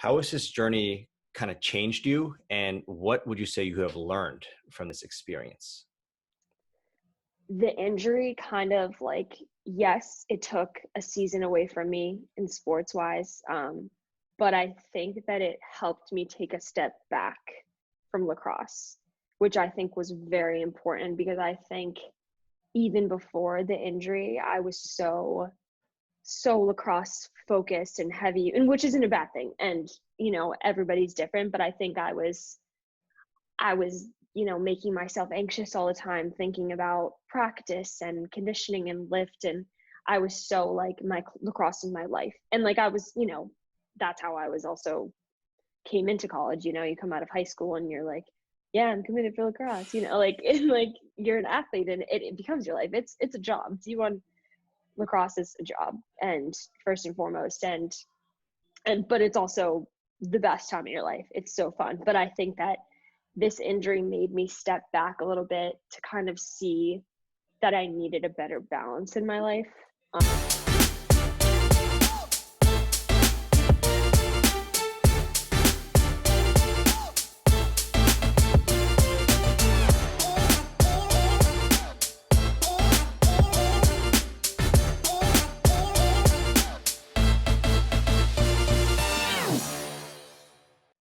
How has this journey kind of changed you, and what would you say you have learned from this experience? The injury kind of like, yes, it took a season away from me in sports wise. But I think that it helped me take a step back from lacrosse, which I think was very important because I think even before the injury, I was so lacrosse focused and heavy, and which isn't a bad thing. And, everybody's different, but I think I was making myself anxious all the time, thinking about practice and conditioning and lift. And I was so like, my lacrosse is my life. And like, that's how I was also came into college. You come out of high school and you're like, yeah, I'm committed for lacrosse, like, and like you're an athlete and it becomes your life. It's a job. Lacrosse is a job, and first and foremost, but it's also the best time of your life. It's so fun. But I think that this injury made me step back a little bit to kind of see that I needed a better balance in my life.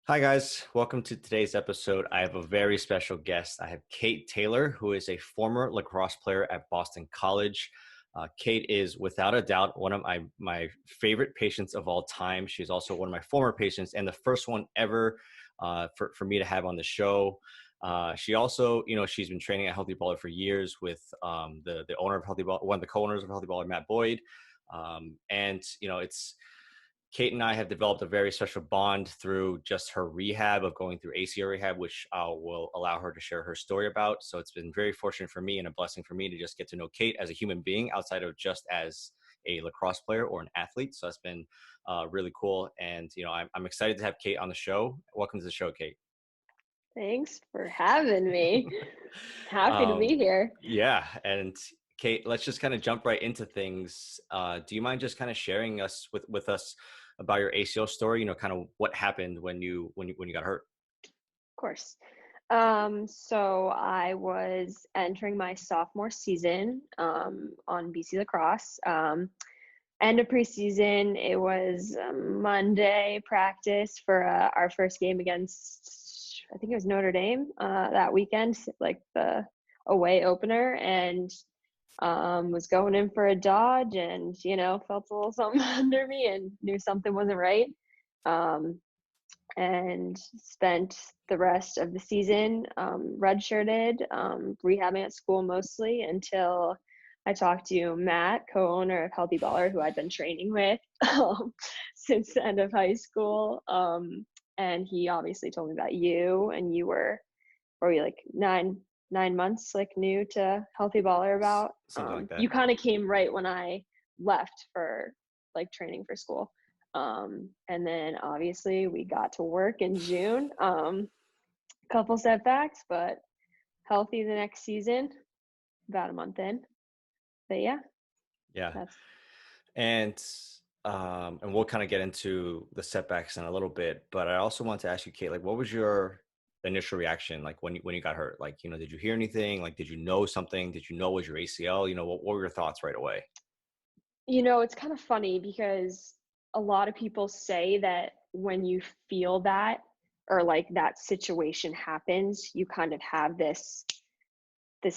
Hi, guys. Welcome to today's episode. I have a very special guest. I have Kate Taylor, who is a former lacrosse player at Boston College. Kate is without a doubt one of my favorite patients of all time. She's also one of my former patients and the first one ever for me to have on the show. She also, she's been training at Healthy Baller for years with the owner of Healthy Baller, one of the co-owners of Healthy Baller, Matt Boyd. It's Kate and I have developed a very special bond through just her rehab of going through ACL rehab, which I will allow her to share her story about. So it's been very fortunate for me and a blessing for me to just get to know Kate as a human being outside of just as a lacrosse player or an athlete. So that's been really cool. And, I'm excited to have Kate on the show. Welcome to the show, Kate. Thanks for having me. Happy to Um, be here. yeah. And Kate, let's just kind of jump right into things. Do you mind just kind of sharing with us about your ACL story? Kind of what happened when you got hurt. Of course. So I was entering my sophomore season on BC Lacrosse. End of preseason, it was Monday practice for our first game against, I think it was Notre Dame that weekend, like the away opener, and was going in for a dodge and, felt a little something under me and knew something wasn't right. And spent the rest of the season redshirted, rehabbing at school mostly until I talked to Matt, co-owner of Healthy Baller, who I'd been training with since the end of high school. And he obviously told me about you, and you were like 9 months like new to Healthy Baller about. Something like that. You kind of came right when I left for like training for school. And then obviously we got to work in June. Couple setbacks, but healthy the next season, about a month in. But yeah, Yeah. that's And we'll kind of get into the setbacks in a little bit, but I also want to ask you, Kate, like, what was your initial reaction, like when you got hurt? Like, did you hear anything? Like, did you know something? Did you know it was your ACL? What were your thoughts right away? it's kind of funny because a lot of people say that when you feel that or like that situation happens, you kind of have this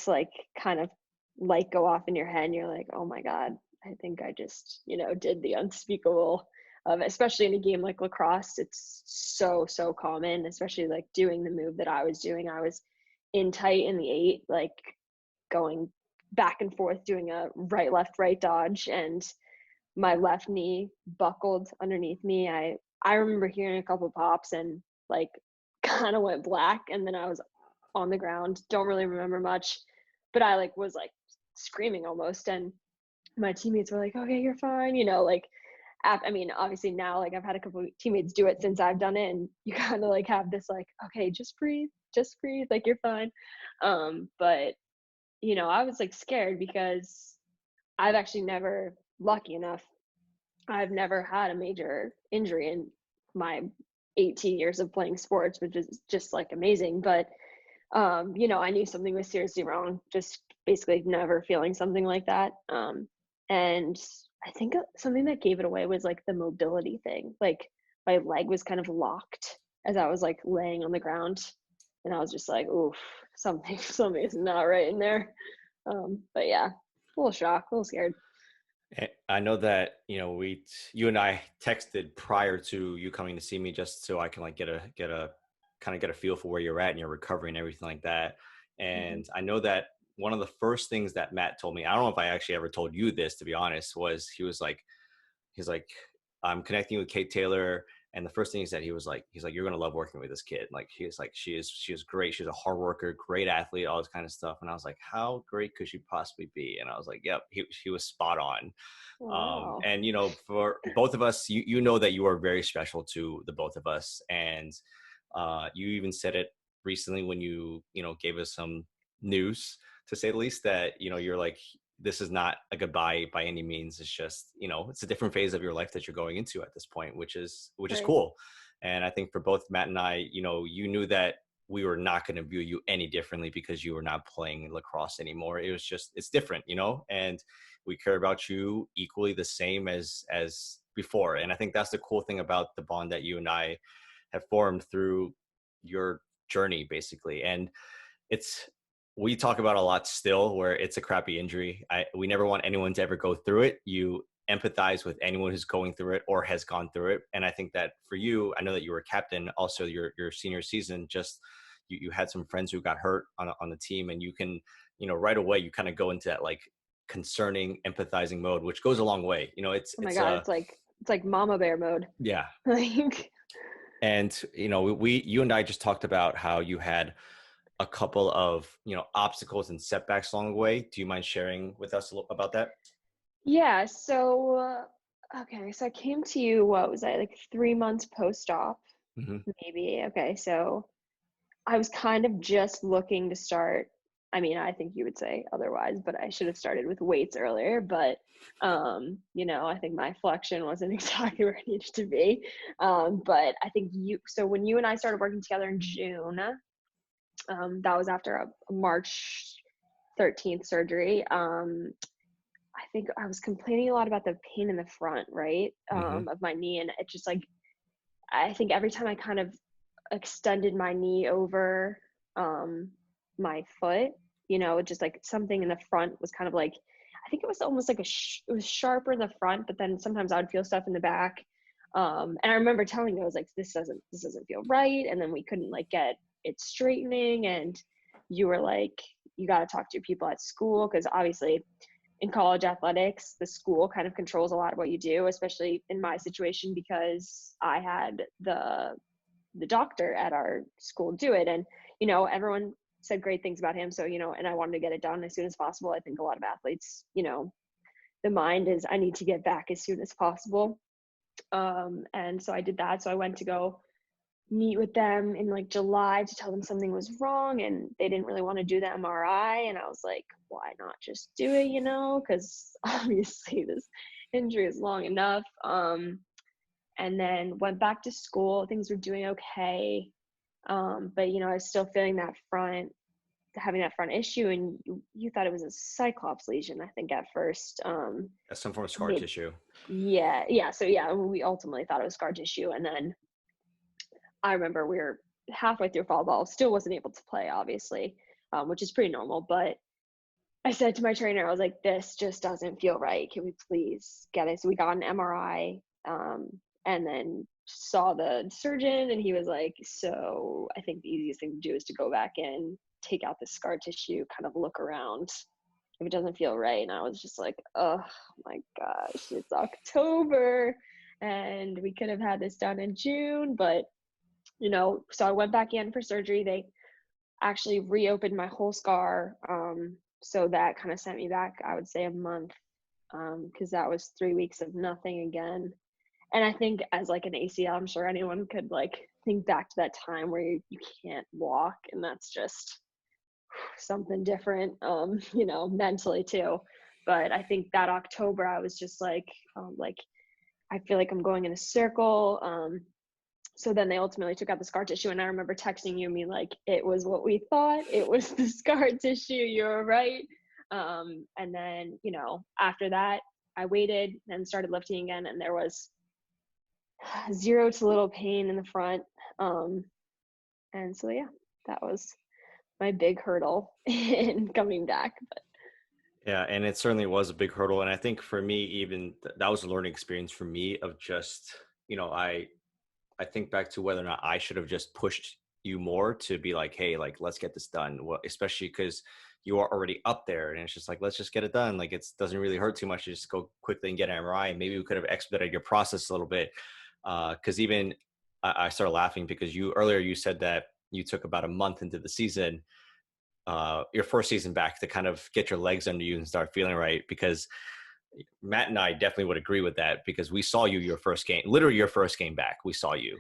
like kind of light go off in your head and you're like, oh my God, I think I just, did the unspeakable. Especially in a game like lacrosse, it's so common, especially like doing the move that I was doing. I was in tight in the 8, like going back and forth doing a right left right dodge, and my left knee buckled underneath me. I remember hearing a couple pops and like kind of went black, and then I was on the ground. Don't really remember much, but I like was like screaming almost, and my teammates were like, okay, you're fine, like I mean, obviously now like I've had a couple of teammates do it since I've done it, and you kind of like have this like, okay, just breathe, like you're fine. But I was like scared because I've actually never, lucky enough, I've never had a major injury in my 18 years of playing sports, which is just like amazing. But I knew something was seriously wrong, just basically never feeling something like that. And I think something that gave it away was like the mobility thing. Like my leg was kind of locked as I was like laying on the ground, and I was just like, oof, something's not right in there. But yeah, a little shocked, a little scared. I know that you and I texted prior to you coming to see me, just so I can like get a feel for where you're at and your recovery and everything like that. Mhm. And I know that one of the first things that Matt told me, I don't know if I actually ever told you this, to be honest, was he's like, I'm connecting with Kate Taylor. And the first thing he said, he's like, you're gonna love working with this kid. Like he's like, she is great. She's a hard worker, great athlete, all this kind of stuff. And I was like, how great could she possibly be? And I was like, yep, he was spot on. Wow. And for both of us, you know that you are very special to the both of us. And you even said it recently when you gave us some news, to say the least, that you're like, this is not a goodbye by any means. It's just it's a different phase of your life that you're going into at this point, which is Right. cool. And I think for both Matt and I, you knew that we were not going to view you any differently because you were not playing lacrosse anymore. It was just, it's different, and we care about you equally the same as before. And I think that's the cool thing about the bond that you and I have formed through your journey, basically. And it's, we talk about a lot still, where it's a crappy injury. We never want anyone to ever go through it. You empathize with anyone who's going through it or has gone through it. And I think that for you, I know that you were captain also your senior season. Just you had some friends who got hurt on the team, and you can, right away you kind of go into that like concerning, empathizing mode, which goes a long way. Oh my God, it's like mama bear mode. Yeah. Like, And you and I just talked about how you had a couple of obstacles and setbacks along the way. Do you mind sharing with us a little about that? yeah, so okay, so I came to you, what was I, like 3 months post-op, Hmm. maybe. Okay, so I was kind of just looking to start. I mean, I think you would say otherwise, but I should have started with weights earlier. But I think my flexion wasn't exactly where it needed to be. But I think so when you and I started working together in June, that was after a March 13th surgery. I think I was complaining a lot about the pain in the front, right, Hmm. of my knee, and it just like, I think every time I kind of extended my knee over um, my foot, just like something in the front was kind of like, I think it was almost like it was sharper in the front, but then sometimes I would feel stuff in the back. And I remember telling you, I was like, this doesn't feel right. And then we couldn't like get it straightening. And you were like, you got to talk to your people at school. Cause obviously in college athletics, the school kind of controls a lot of what you do, especially in my situation, because I had the doctor at our school do it. And, everyone said great things about him. So, and I wanted to get it done as soon as possible. I think a lot of athletes, the mind is, I need to get back as soon as possible. And so I did that. So I went to go meet with them in like July to tell them something was wrong, and they didn't really want to do the MRI. And I was like, why not just do it, because obviously this injury is long enough. And then went back to school. Things were doing okay. But I was still feeling having that front issue. And you thought it was a cyclops lesion, I think, at first. That's some form of scar Maybe, tissue. yeah. So yeah, we ultimately thought it was scar tissue. And then I remember we were halfway through fall ball, still wasn't able to play, obviously, which is pretty normal. But I said to my trainer, I was like, this just doesn't feel right. Can we please get it? So we got an MRI, and then saw the surgeon, and he was like, so I think the easiest thing to do is to go back in, take out the scar tissue, kind of look around if it doesn't feel right. And I was just like, oh my gosh, it's October and we could have had this done in June. But, so I went back in for surgery. They actually reopened my whole scar. So that kind of sent me back, I would say, a month, because that was 3 weeks of nothing again. And I think as like an ACL, I'm sure anyone could like think back to that time where you can't walk, and that's just something different, mentally too. But I think that October I was just like I feel like I'm going in a circle. So then they ultimately took out the scar tissue, and I remember texting you and being like, it was what we thought. It was the scar tissue. You're right. And then, after that, I waited and started lifting again, and there was zero to little pain in the front. And so, yeah, that was my big hurdle in coming back. But Yeah, and it certainly was a big hurdle. And I think for me, even that was a learning experience for me of just, I think back to whether or not I should have just pushed you more to be like, hey, like, let's get this done. Well, especially because you are already up there and it's just like, let's just get it done. Like, it doesn't really hurt too much to just go quickly and get an MRI. And maybe we could have expedited your process a little bit. Cause even I started laughing because earlier you said that you took about a month into the season, your first season back, to kind of get your legs under you and start feeling right. Because Matt and I definitely would agree with that, because we saw you your first game, literally your first game back. We saw you,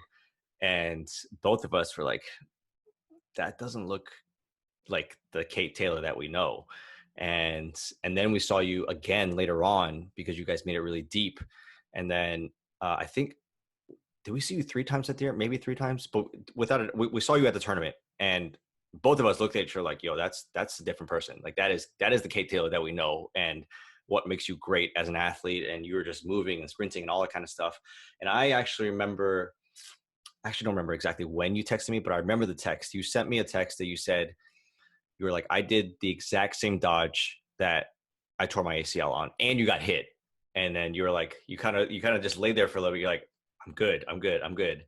and both of us were like, that doesn't look like the Kate Taylor that we know. And then we saw you again later on because you guys made it really deep. And then I think, did we see you 3 times that year? Maybe 3 times, but without it, we saw you at the tournament, and both of us looked at each other like, yo, that's a different person. Like, that is the Kate Taylor that we know, and what makes you great as an athlete. And you were just moving and sprinting and all that kind of stuff. And I actually don't remember exactly when you texted me, but I remember the text. You sent me a text that you said, you were like, I did the exact same dodge that I tore my ACL on, and you got hit. And then you were like, you kind of just laid there for a little bit. You're like, I'm good. I'm good. I'm good.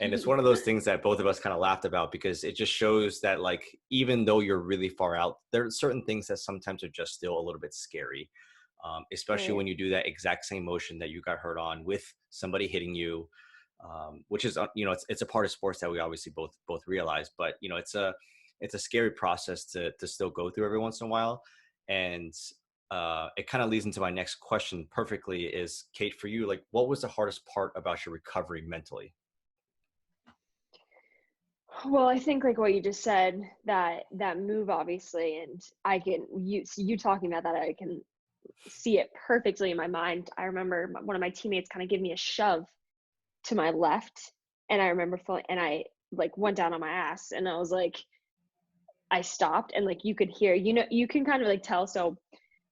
And it's one of those things that both of us kind of laughed about, because it just shows that, like, even though you're really far out, there are certain things that sometimes are just still a little bit scary, especially right. when you do that exact same motion that you got hurt on with somebody hitting you, which is, it's a part of sports that we obviously both realize. But it's a scary process to still go through every once in a while. And it kind of leads into my next question perfectly, is, Kate, for you, like, what was the hardest part about your recovery mentally? Well, I think like what you just said, that move obviously, and I can you talking about that, I can see it perfectly in my mind. I remember one of my teammates kind of gave me a shove to my left, and I remember feeling, and I like went down on my ass, and I was like, I stopped, and like you could hear, you can kind of like tell. So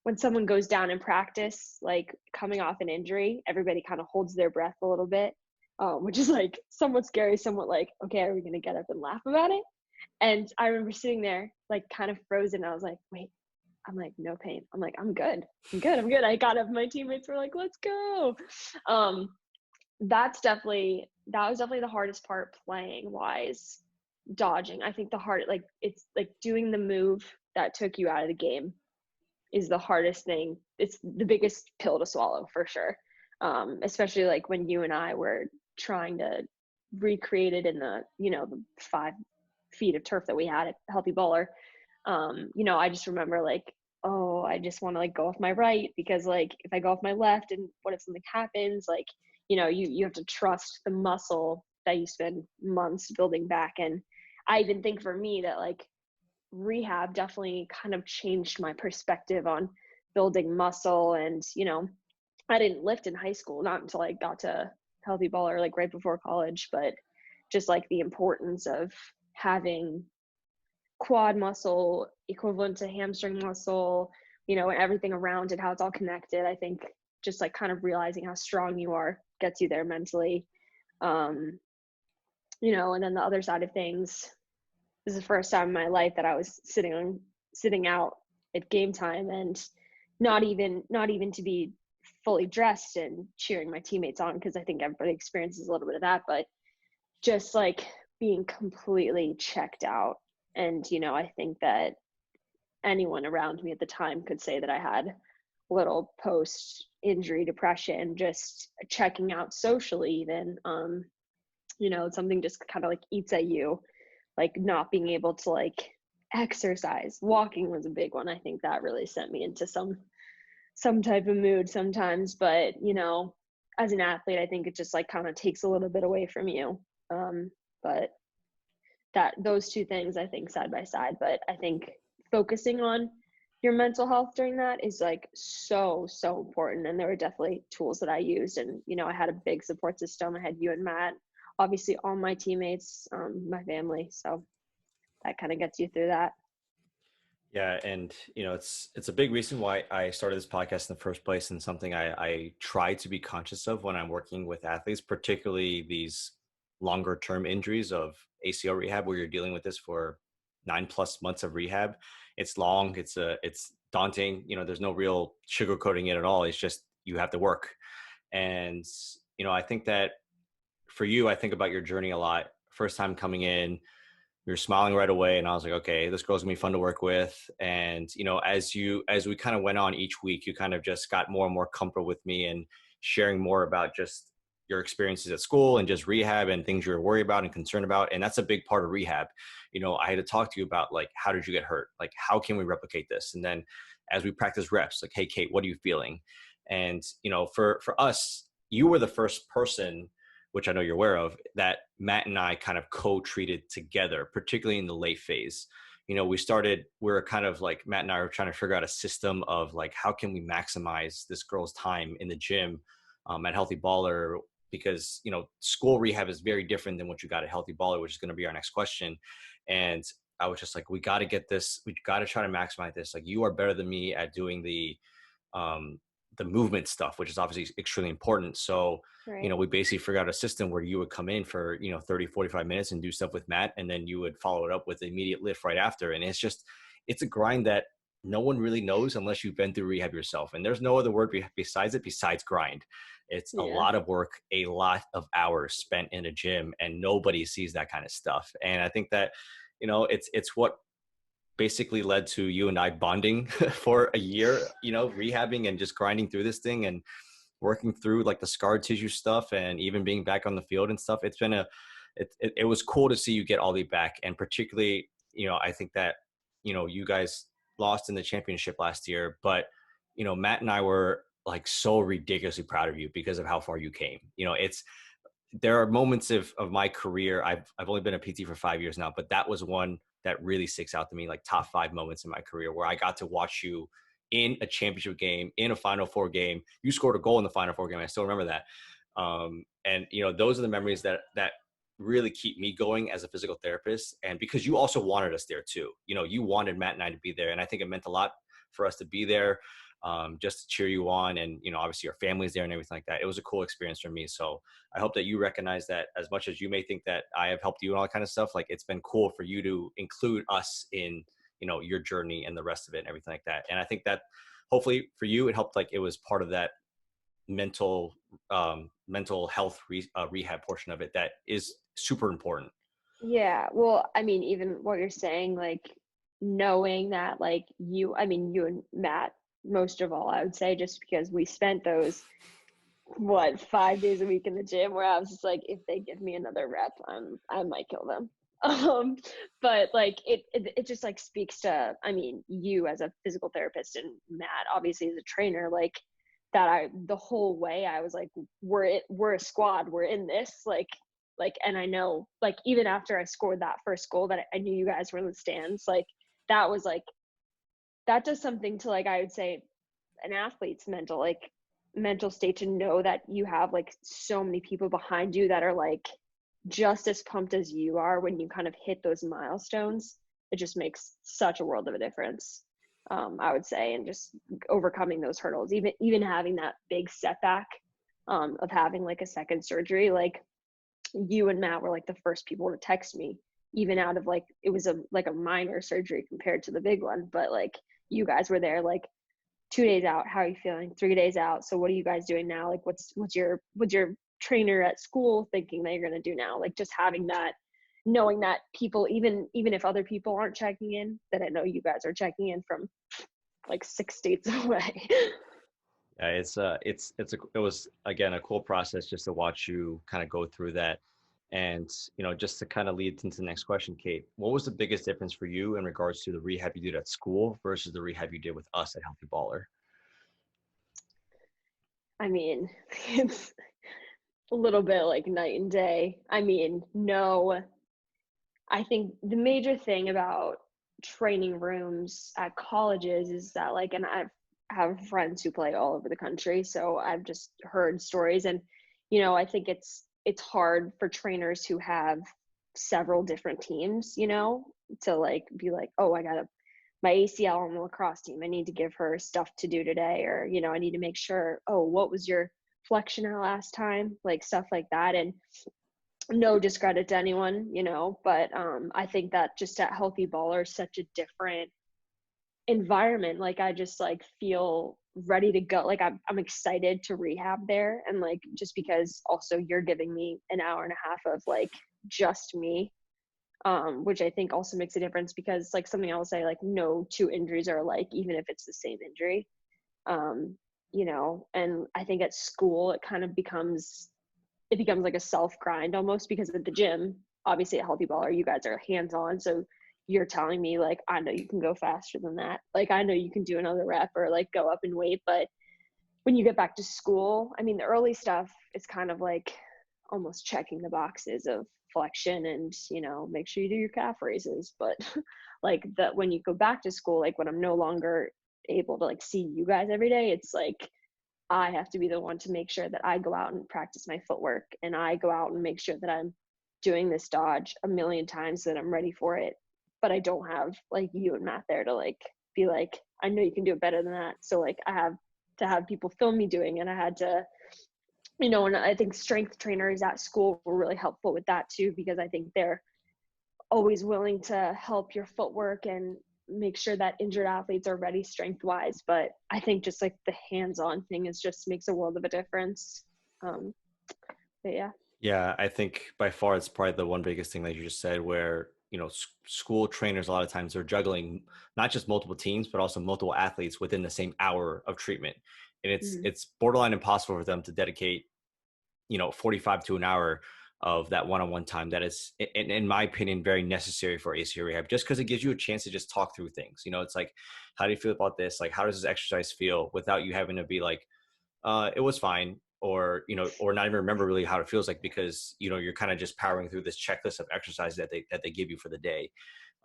when someone goes down in practice, like coming off an injury, everybody kind of holds their breath a little bit, which is like somewhat scary, somewhat like, okay, are we gonna get up and laugh about it? And I remember sitting there like kind of frozen. I was like, wait, I'm like, no pain. I'm like, I'm good. I'm good. I'm good. I got up. My teammates were like, let's go. Um, that was definitely the hardest part playing wise. Dodging. I think like it's like doing the move that took you out of the game is the hardest thing. It's the biggest pill to swallow for sure. Especially like when you and I were trying to recreate it in the 5 feet of turf that we had at Healthy Bowler. I just remember like, oh, I just want to like go off my right, because like if I go off my left and what if something happens, like, you have to trust the muscle that you spend months building back. And I even think for me that like rehab definitely kind of changed my perspective on building muscle. And I didn't lift in high school, not until I got to Healthy Baller, like right before college. But just like the importance of having quad muscle equivalent to hamstring muscle, and everything around it, how it's all connected. I think just like kind of realizing how strong you are gets you there mentally. um and then the other side of things, this is the first time in my life that I was sitting out at game time, and not even to be fully dressed and cheering my teammates on, because I think everybody experiences a little bit of that, but just like being completely checked out. And I think that anyone around me at the time could say that I had little post injury depression, just checking out socially even. Something just kind of like eats at you, like not being able to like exercise. Walking was a big one. I think that really sent me into some type of mood sometimes. But as an athlete, I think it just like kind of takes a little bit away from you. But that those two things, I think, side by side. But I think focusing on your mental health during that is like so important. And there were definitely tools that I used. And I had a big support system. I had you and Matt obviously all my teammates, my family. So that kind of gets you through that. Yeah, and it's a big reason why I started this podcast in the first place, and something I try to be conscious of when I'm working with athletes, particularly these longer term injuries of ACL rehab, where you're dealing with this for 9+ months of rehab. It's long, it's daunting. There's no real sugarcoating it at all. It's just you have to work. And I think that for you, I think about your journey a lot. First time coming in, you're smiling right away, and I was like, okay, this girl's gonna be fun to work with. And as we kind of went on each week, you kind of just got more and more comfortable with me and sharing more about just your experiences at school and just rehab and things you're worried about and concerned about. And that's a big part of rehab. I had to talk to you about, like, how did you get hurt, like how can we replicate this? And then as we practice reps, like, hey Kate, what are you feeling? And for us, you were the first person, which I know you're aware of, that Matt and I kind of co-treated together, particularly in the late phase. We were kind of like, Matt and I were trying to figure out a system of, like, how can we maximize this girl's time in the gym at Healthy Baller? Because, school rehab is very different than what you got at Healthy Baller, which is going to be our next question. And I was just like, we got to get this, we got to try to maximize this. Like, you are better than me at doing um, the movement stuff, which is obviously extremely important. So, Right. we basically figured out a system where you would come in for, 30, 45 minutes and do stuff with Matt. And then you would follow it up with immediate lift right after. And it's a grind that no one really knows unless you've been through rehab yourself. And there's no other word besides grind. It's a Yeah. lot of work, a lot of hours spent in a gym, and nobody sees that kind of stuff. And I think that, it's what basically led to you and I bonding for a year, rehabbing and just grinding through this thing and working through, like, the scar tissue stuff, and even being back on the field and stuff. It was cool to see you get all the way back. And particularly, I think that, you guys lost in the championship last year, but, Matt and I were, like, so ridiculously proud of you because of how far you came. There are moments of my career. I've only been a PT for 5 years now, but that was one that really sticks out to me, like top 5 moments in my career, where I got to watch you in a championship game, in a Final Four game. You scored a goal in the Final Four game. I still remember that. And those are the memories that really keep me going as a physical therapist. And because you also wanted us there too, you wanted Matt and I to be there, and I think it meant a lot for us to be there, just to cheer you on. And obviously your family's there and everything like that. It was a cool experience for me. So I hope that you recognize that, as much as you may think that I have helped you and all that kind of stuff, like, it's been cool for you to include us in your journey and the rest of it and everything like that. And I think that hopefully for you, it helped, like, it was part of that mental health rehab portion of it that is super important. Yeah. Well, I mean, even what you're saying, like knowing that, like you and Matt, most of all, I would say, just because we spent those, what, 5 days a week in the gym, where I was just like, if they give me another rep, I might kill them. But like it just like speaks to, I mean, you as a physical therapist and Matt obviously as a trainer, like that the whole way I was like, we're a squad, we're in this, and I know, like, even after I scored that first goal, that I knew you guys were in the stands, like that was like, that does something to, like, I would say, an athlete's mental state, to know that you have like so many people behind you that are like just as pumped as you are when you kind of hit those milestones. It just makes such a world of a difference, I would say. And just overcoming those hurdles, even having that big setback, of having like a second surgery, like you and Matt were like the first people to text me, even out of, like, it was a minor surgery compared to the big one, but like you guys were there, like 2 days out, how are you feeling? 3 days out, so what are you guys doing now? Like, what's your trainer at school thinking that you're going to do now? Like, just having that, knowing that people, even if other people aren't checking in, that I know you guys are checking in from like 6 states away. Yeah, it was, again, a cool process just to watch you kind of go through that. And just to kind of lead into the next question, Kate, what was the biggest difference for you in regards to the rehab you did at school versus the rehab you did with us at Healthy Baller? I mean, it's a little bit like night and day. I mean, no, I think the major thing about training rooms at colleges is that, like, and I have friends who play all over the country, so I've just heard stories, and I think it's hard for trainers who have several different teams, to like be like, oh, I got my ACL on the lacrosse team. I need to give her stuff to do today, or I need to make sure, oh, what was your flexion at last time, like stuff like that. And no discredit to anyone, but I think that just at Healthy Baller is such a different environment. Like I just like feel ready to go. Like I'm excited to rehab there, and like just because also you're giving me an hour and a half of like just me, which I think also makes a difference, because like something I will say, like no two injuries are alike, even if it's the same injury. And I think at school it becomes like a self grind almost, because at the gym, obviously at Healthy Baller, you guys are hands on. So you're telling me like, I know you can go faster than that. Like, I know you can do another rep or like go up in weight. But when you get back to school, I mean, the early stuff is kind of like almost checking the boxes of flexion and, make sure you do your calf raises. But like that, when you go back to school, like when I'm no longer able to like see you guys every day, it's like, I have to be the one to make sure that I go out and practice my footwork, and I go out and make sure that I'm doing this dodge a million times so that I'm ready for it. But I don't have like you and Matt there to like be like, I know you can do it better than that. So like I have to have people film me doing it. I had to, and I think strength trainers at school were really helpful with that too, because I think they're always willing to help your footwork and make sure that injured athletes are ready strength wise. But I think just like the hands-on thing is just makes a world of a difference. But yeah. Yeah, I think by far it's probably the one biggest thing that you just said, where school trainers a lot of times are juggling not just multiple teams but also multiple athletes within the same hour of treatment, and it's Mm-hmm. it's borderline impossible for them to dedicate 45 to an hour of that one-on-one time that is, in my opinion, very necessary for ACL rehab, just because it gives you a chance to just talk through things. It's like, how do you feel about this? Like, how does this exercise feel, without you having to be like, it was fine, or or not even remember really how it feels like, because you're kind of just powering through this checklist of exercises that they give you for the day.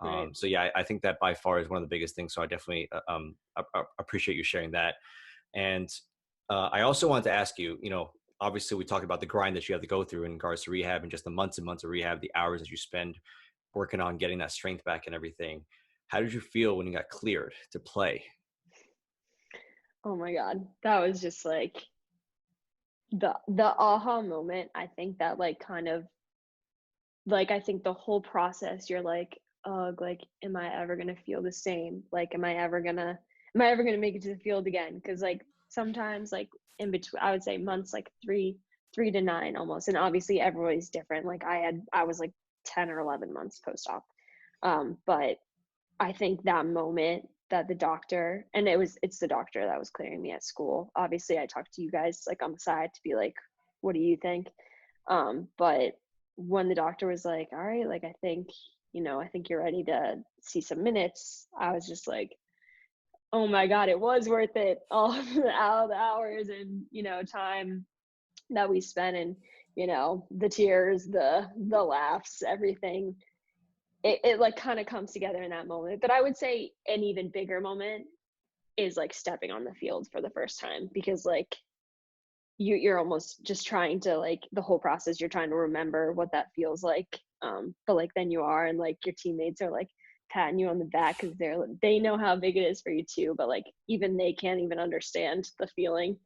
Right. So yeah, I think that by far is one of the biggest things. So I definitely appreciate you sharing that. And I also wanted to ask you, obviously we talked about the grind that you have to go through in regards to rehab, and just the months and months of rehab, the hours that you spend working on getting that strength back and everything. How did you feel when you got cleared to play? Oh my God. That was just like the aha moment. I think that like kind of like, I think the whole process, you're like, ugh, like, am I ever gonna feel the same? Like, am I ever gonna make it to the field again? Because like sometimes like in between, I would say months like three to nine almost, and obviously everybody's different. Like I was like 10 or 11 months post-op, but I think that moment that the doctor, and it's the doctor that was clearing me at school. Obviously, I talked to you guys like on the side to be like, what do you think? But when the doctor was like, all right, like I think you're ready to see some minutes, I was just like, oh my God, it was worth it. All the hours and time that we spent, and the tears, the laughs, everything. It like kind of comes together in that moment. But I would say an even bigger moment is like stepping on the field for the first time, because like you're almost just trying to, like, the whole process, you're trying to remember what that feels like. But like then you are, and like your teammates are like patting you on the back because they know how big it is for you too, but like even they can't even understand the feeling.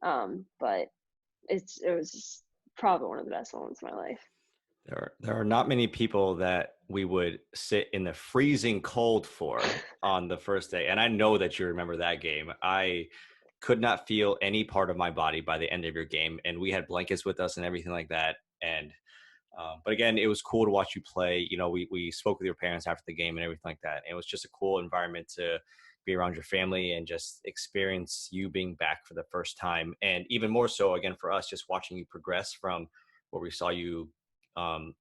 But it was probably one of the best moments of my life. There are not many people that we would sit in the freezing cold for on the first day. And I know that you remember that game. I could not feel any part of my body by the end of your game. And we had blankets with us and everything like that. And, but again, it was cool to watch you play. We spoke with your parents after the game and everything like that. And it was just a cool environment to be around your family and just experience you being back for the first time. And even more so, again, for us, just watching you progress from where we saw you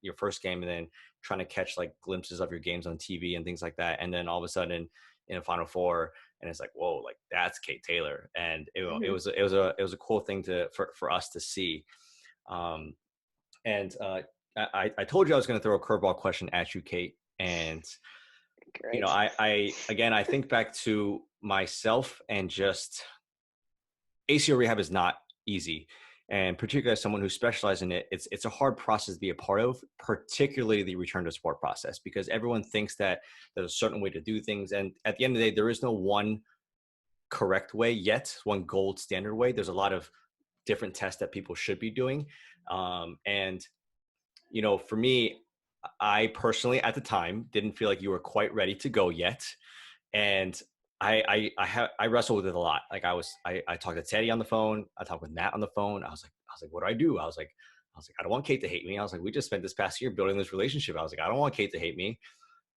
your first game, and then trying to catch like glimpses of your games on TV and things like that. And then all of a sudden in a Final Four, and it's like, whoa, like that's Kate Taylor. And it was a cool thing for us to see. Um, and I told you I was going to throw a curveball question at you, Kate. And Great. I again, I think back to myself, and just ACL rehab is not easy. And particularly as someone who specializes in it, it's a hard process to be a part of, particularly the return to sport process, because everyone thinks that there's a certain way to do things. And at the end of the day, there is no one correct way yet, one gold standard way. There's a lot of different tests that people should be doing. And for me, I personally at the time didn't feel like you were quite ready to go yet. And I wrestled with it a lot. Like I talked to Teddy on the phone. I talked with Matt on the phone. I was like, what do I do? I don't want Kate to hate me. I was like, we just spent this past year building this relationship. I was like, I don't want Kate to hate me.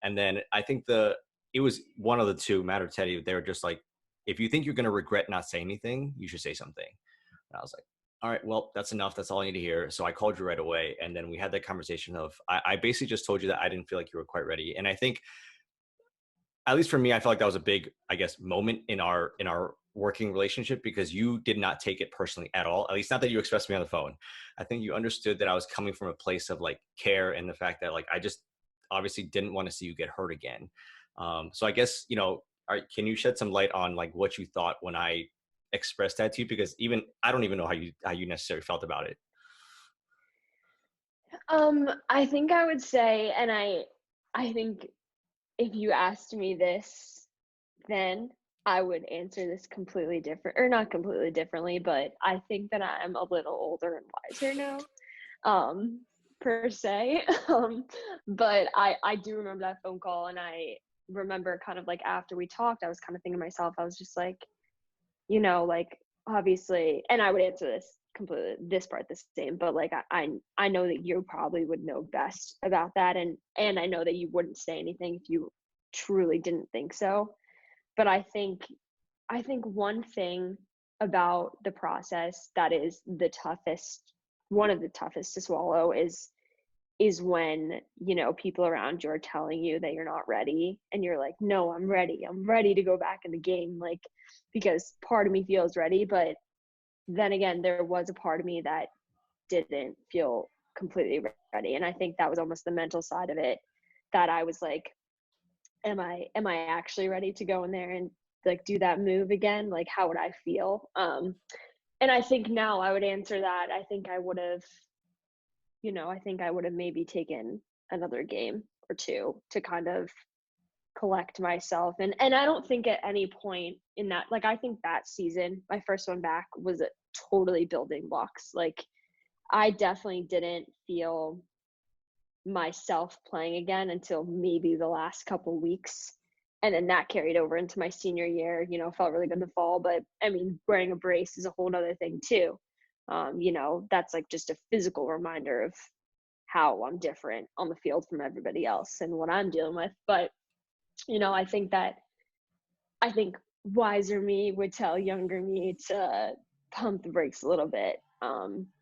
And then I think it was one of the two, Matt or Teddy. They were just like, if you think you're going to regret not saying anything, you should say something. And I was like, all right, well, that's enough. That's all I need to hear. So I called you right away. And then we had that conversation of, I basically just told you that I didn't feel like you were quite ready. And I think, at least for me, I felt like that was a big, I guess, moment in our working relationship, because you did not take it personally at all. At least not that you expressed to me on the phone. I think you understood that I was coming from a place of like care, and the fact that like I just obviously didn't want to see you get hurt again. So I guess can you shed some light on like what you thought when I expressed that to you? Because even I don't even know how you necessarily felt about it. I think I would say, and I think if you asked me this then, I would answer this completely different, or not completely differently, but I think that I'm a little older and wiser now, per se. But I do remember that phone call, and I remember kind of like after we talked, I was kind of thinking to myself, I was just like, like obviously, and I would answer this completely, this part the same, but like I know that you probably would know best about that, and I know that you wouldn't say anything if you truly didn't think so. But I think one thing about the process that is the toughest, one of the toughest to swallow, is when, people around you are telling you that you're not ready, and you're like, no, I'm ready to go back in the game, like, because part of me feels ready, but then again, there was a part of me that didn't feel completely ready. And I think that was almost the mental side of it, that I was like, am I actually ready to go in there and like do that move again? Like, how would I feel? And I think now I would answer that. I think I would have maybe taken another game or two to kind of collect myself. And I don't think at any point in that, like, I think that season, my first one back, was a totally building blocks. Like, I definitely didn't feel myself playing again until maybe the last couple weeks. And then that carried over into my senior year, felt really good in the fall. But I mean, wearing a brace is a whole other thing too. That's like just a physical reminder of how I'm different on the field from everybody else and what I'm dealing with. But, I think wiser me would tell younger me to pump the brakes a little bit,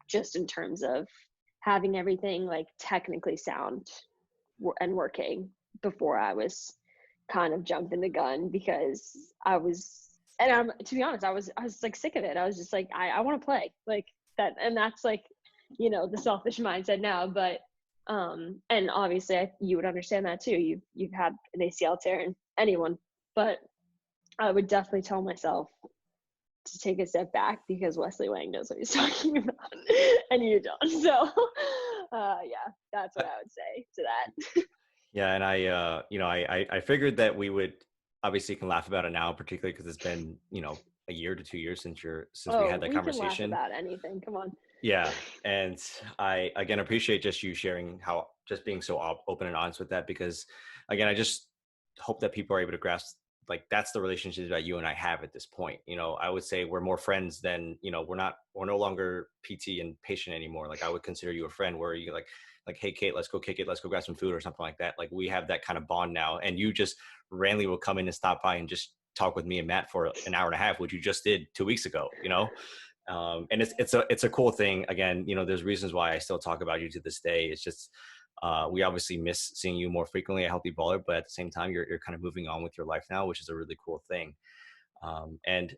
just in terms of having everything like technically sound and working before I was kind of jumping the gun, because and to be honest, I was like sick of it. I was just like, I want to play like that. And that's like, the selfish mindset now, but, and obviously you would understand that too. You've had an ACL tear, and anyone, but I would definitely tell myself to take a step back, because Wesley Wang knows what he's talking about and you don't. So, yeah, that's what I would say to that. Yeah, and I figured that we would obviously can laugh about it now, particularly because it's been a year to 2 years since we Oh, had that we can laugh conversation. about anything. Come on. Yeah, and I again appreciate just you sharing how just being so open and honest with that, because again I just hope that people are able to grasp like that's the relationship that you and I have at this point. I would say we're more friends than we're no longer PT and patient anymore. Like I would consider you a friend, where you like hey Kate, let's go kick it, let's go grab some food or something like that. Like we have that kind of bond now, and you just randomly will come in and stop by and just talk with me and Matt for an hour and a half, which you just did 2 weeks ago. And it's a cool thing. Again, there's reasons why I still talk about you to this day. It's just we obviously miss seeing you more frequently a healthy baller, but at the same time you're kind of moving on with your life now, which is a really cool thing. And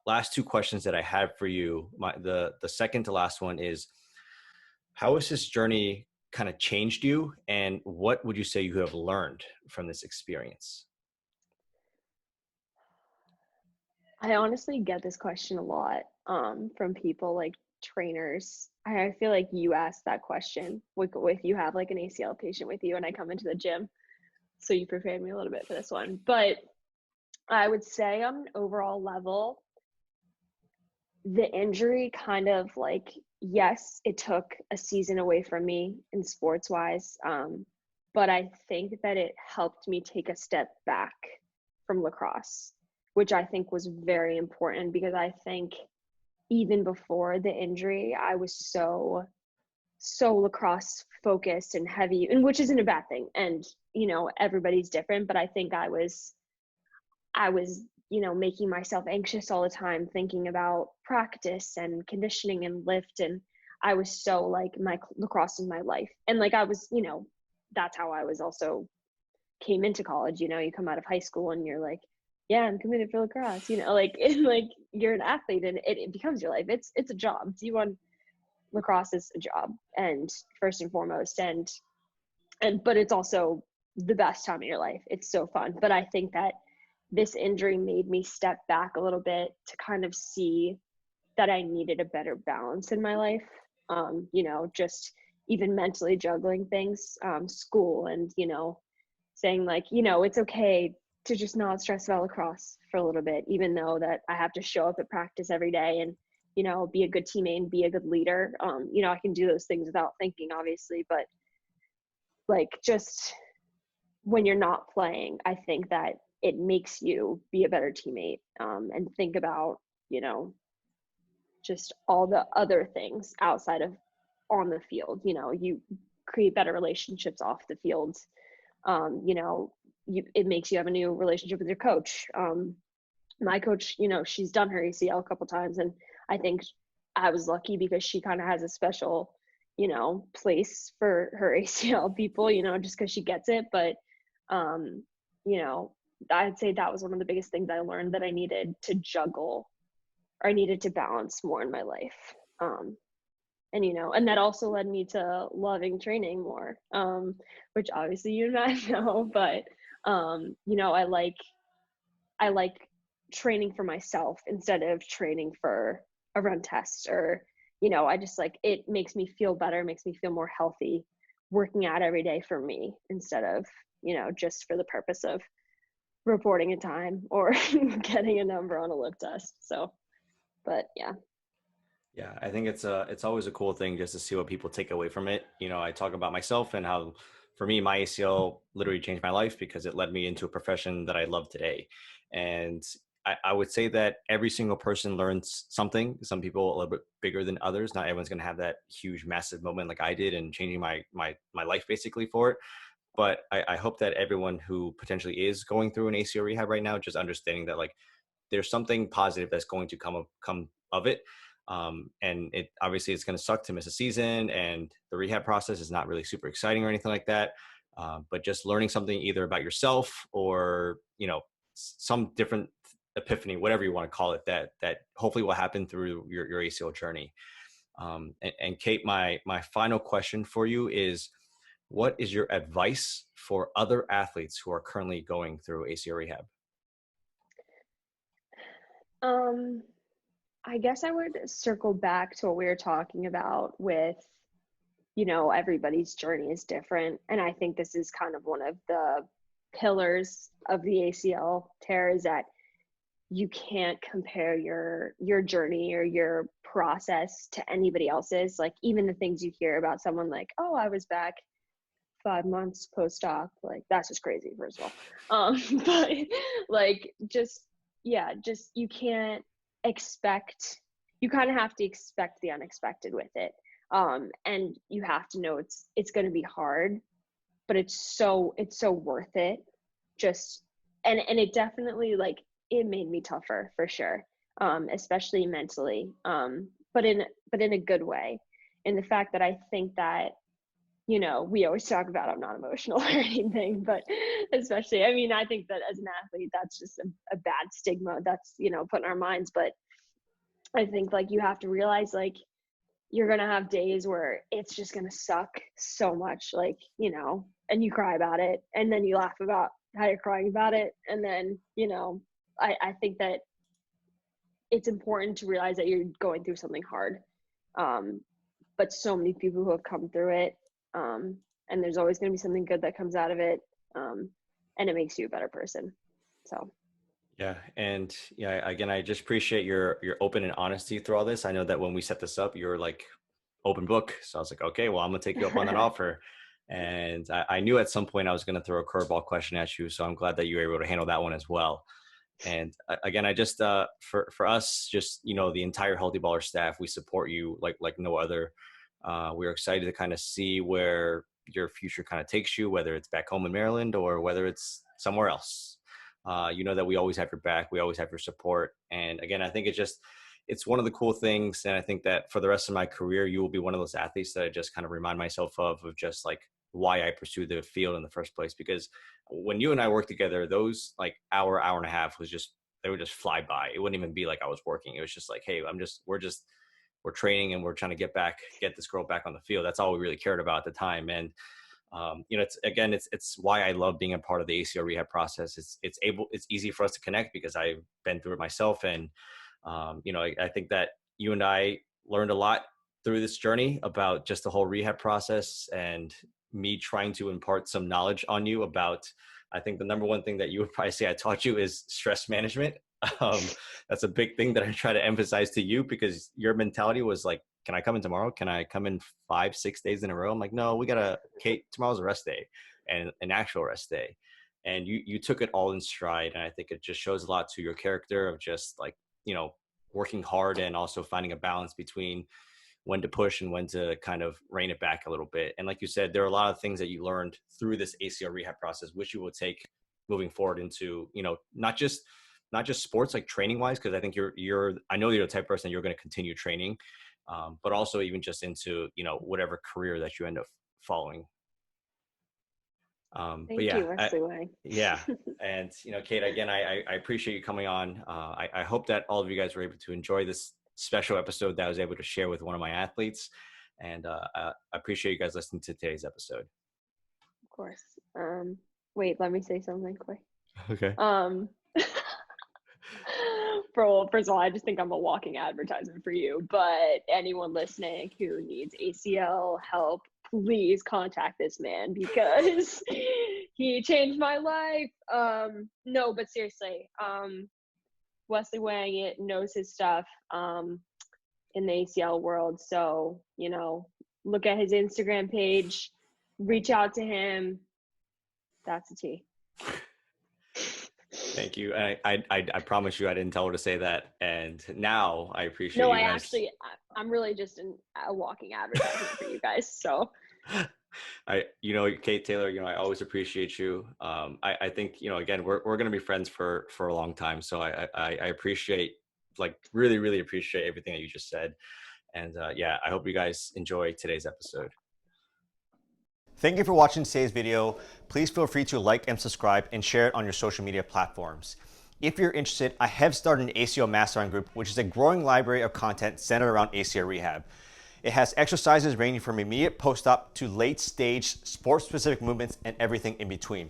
last two questions that I have for you, the second to last one is, how has this journey kind of changed you, and what would you say you have learned from this experience? I honestly get this question a lot, from people, like trainers, I feel like you asked that question with you have like an ACL patient with you and I come into the gym. So you prepared me a little bit for this one. But I would say on an overall level, the injury kind of like, yes, it took a season away from me in sports wise. But I think that it helped me take a step back from lacrosse, which I think was very important because I think even before the injury, I was so lacrosse focused and heavy, and which isn't a bad thing. And, everybody's different, but I think I was, making myself anxious all the time, thinking about practice and conditioning and lift. And I was so like, my lacrosse is my life. And like, I was, that's how I was also came into college. You come out of high school and you're like, yeah, I'm committed for lacrosse, like, and like you're an athlete and it becomes your life. It's a job. Lacrosse is a job, and first and foremost, and but it's also the best time of your life. It's so fun. But I think that this injury made me step back a little bit to kind of see that I needed a better balance in my life. Just even mentally juggling things, school, and, saying like, it's okay to just not stress about lacrosse for a little bit, even though that I have to show up at practice every day and, be a good teammate and be a good leader. I can do those things without thinking, obviously, but like just when you're not playing, I think that it makes you be a better teammate, and think about, just all the other things outside of on the field. You create better relationships off the field. It makes you have a new relationship with your coach. My coach, she's done her ACL a couple times, and I think I was lucky because she kind of has a special, place for her ACL people, just because she gets it. But, I'd say that was one of the biggest things I learned, that I needed to juggle, or I needed to balance more in my life. And that also led me to loving training more, which obviously you and I know, but, I like training for myself instead of training for a run test, or, I just like, it makes me feel better, makes me feel more healthy working out every day for me instead of, just for the purpose of reporting a time or getting a number on a lip test. So, but yeah. Yeah, I think it's always a cool thing just to see what people take away from it. I talk about myself and how for me my ACL literally changed my life because it led me into a profession that I love today. And I would say that every single person learns something. Some people a little bit bigger than others. Not everyone's gonna have that huge, massive moment like I did and changing my life basically for it. But I hope that everyone who potentially is going through an ACL rehab right now, just understanding that like there's something positive that's going to come of it. And it obviously it's going to suck to miss a season, and the rehab process is not really super exciting or anything like that. But just learning something either about yourself or some different epiphany, whatever you want to call it, that hopefully will happen through your ACL journey. And Kate, my final question for you is, what is your advice for other athletes who are currently going through ACL rehab? I guess I would circle back to what we were talking about with, everybody's journey is different. And I think this is kind of one of the pillars of the ACL tear, is that you can't compare your journey or your process to anybody else's. Like even the things you hear about someone like, oh, I was back 5 months post-op, like that's just crazy, first of all. But like just you can't expect, you kind of have to expect the unexpected with it. And you have to know it's going to be hard, but it's so worth it. Just and it definitely, like, it made me tougher for sure, especially mentally, but in a good way. In the fact that I think that, we always talk about I'm not emotional or anything, but especially, I mean, I think that as an athlete, that's just a bad stigma that's, put in our minds. But I think like you have to realize like you're going to have days where it's just going to suck so much, like, and you cry about it and then you laugh about how you're crying about it. And then, I think that it's important to realize that you're going through something hard, Um, but so many people who have come through it, and there's always going to be something good that comes out of it, and it makes you a better person. So Yeah, and yeah, again, I just appreciate your open and honesty through all this. I know that when we set this up, you're like open book, so I was like, okay, well, I'm gonna take you up on that offer. And I knew at some point I was gonna throw a curveball question at you, so I'm glad that you were able to handle that one as well. And again, I just for us, just the entire Healthy Baller staff, we support you like no other. We're excited to kind of see where your future kind of takes you, whether it's back home in Maryland or whether it's somewhere else. You know that we always have your back, we always have your support. And again, I think it's one of the cool things. And I think that for the rest of my career, you will be one of those athletes that I just kind of remind myself of just like why I pursued the field in the first place. Because when you and I worked together, those like hour and a half they would just fly by. It wouldn't even be like I was working. It was just like, hey, we're training and we're trying to get this girl back on the field. That's all we really cared about at the time. And it's why I love being a part of the ACL rehab process. It's easy for us to connect because I've been through it myself. And I think that you and I learned a lot through this journey about just the whole rehab process, and me trying to impart some knowledge on you about, I think the number one thing that you would probably say I taught you is stress management. Um, that's a big thing that I try to emphasize to you, because your mentality was like, can I come in tomorrow? Can I come in 5-6 days in a row? I'm like, no, Kate, tomorrow's a rest day and an actual rest day. And you took it all in stride. And I think it just shows a lot to your character of just like, working hard and also finding a balance between when to push and when to kind of rein it back a little bit. And like you said, there are a lot of things that you learned through this ACL rehab process, which you will take moving forward into, not just sports, like training wise, because I think I know you're the type of person you're going to continue training, but also even just into, whatever career that you end up following. But thank yeah, you, Wesley Wang. yeah. And, Kate, again, I appreciate you coming on. I hope that all of you guys were able to enjoy this special episode that I was able to share with one of my athletes. And I appreciate you guys listening to today's episode. Of course. Wait, let me say something quick. Okay. First of all, I just think I'm a walking advertisement for you, but anyone listening who needs ACL help, please contact this man because he changed my life. No, but seriously, Wesley Wang knows his stuff in the ACL world. So, look at his Instagram page, reach out to him. That's the tea. Thank you. I promise you I didn't tell her to say that. And now I appreciate No, you guys. I'm really just a walking advertisement for you guys. So Kate Taylor, I always appreciate you. I think, again, we're going to be friends for a long time. So I appreciate, like, really, really appreciate everything that you just said. And yeah, I hope you guys enjoy today's episode. Thank you for watching today's video. Please feel free to like and subscribe and share it on your social media platforms. If you're interested, I have started an ACL Mastermind group, which is a growing library of content centered around ACL rehab. It has exercises ranging from immediate post-op to late-stage sports-specific movements and everything in between.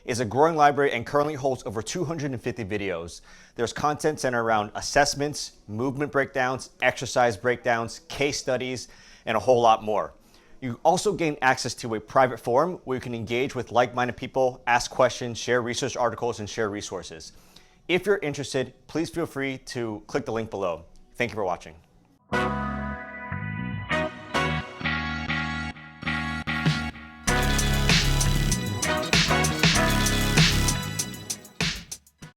It's a growing library and currently holds over 250 videos. There's content centered around assessments, movement breakdowns, exercise breakdowns, case studies, and a whole lot more. You also gain access to a private forum where you can engage with like-minded people, ask questions, share research articles, and share resources. If you're interested, please feel free to click the link below. Thank you for watching.